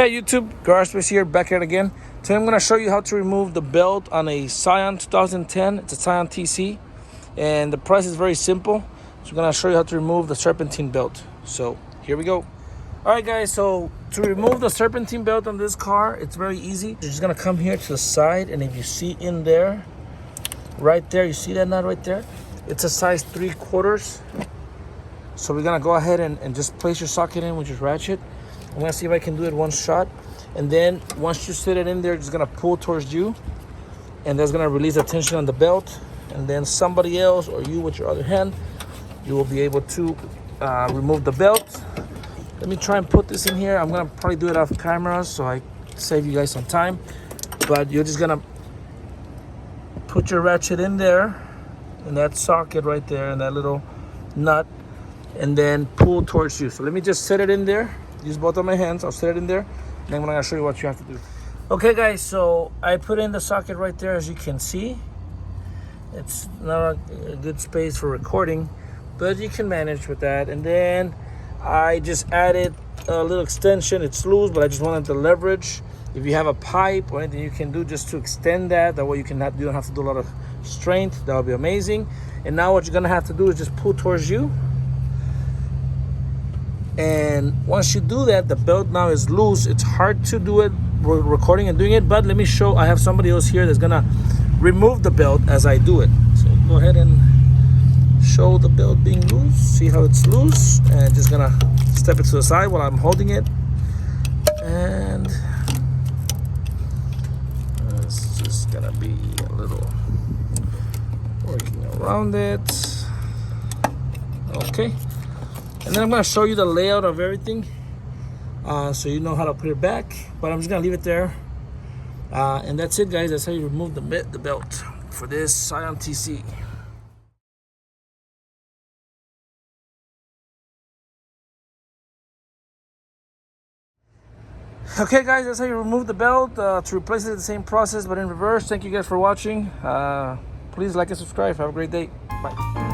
Hey YouTube, Garage Space here, back at it again. Today I'm going to show you how to remove the belt on a Scion 2010. It's a Scion TC, and the price is very simple. So I'm going to show you how to remove the serpentine belt. So here we go. Alright guys, so to remove the serpentine belt on this car, it's very easy. You're just going to come here to the side, and if you see in there, right there, you see that nut right there? It's a size 3/4. So we're going to go ahead and just place your socket in with your ratchet. I'm going to see if I can do it one shot. And then once you set it in there, it's going to pull towards you. And that's going to release the tension on the belt. And then somebody else or you with your other hand, you will be able to remove the belt. Let me try and put this in here. I'm going to probably do it off camera so I save you guys some time. But you're just going to put your ratchet in there, in that socket right there, and that little nut, and then pull towards you. So let me just set it in there. Use both of my hands. I'll set it in there, and then I'm going to show you what you have to do. Okay guys, so I put in the socket right there. As you can see, it's not a good space for recording, but you can manage with that. And then I just added a little extension. It's loose, but I just wanted the leverage. If you have a pipe or anything you can do just to extend that way, you don't have to do a lot of strength. That would be amazing. And now what you're going to have to do is just pull towards you. And once you do that, the belt now is loose. It's hard to do it recording and doing it, but let me show. I have somebody else here that's gonna remove the belt as I do it. So go ahead and show the belt being loose. See how it's loose, and just gonna step it to the side while I'm holding it. And it's just gonna be a little working around it. Okay. And then I'm going to show you the layout of everything, so you know how to put it back. But I'm just going to leave it there. And that's it, guys. That's how you remove the belt for this Scion TC. Okay, guys, that's how you remove the belt. To replace it, the same process, but in reverse. Thank you guys for watching. Please like and subscribe. Have a great day. Bye.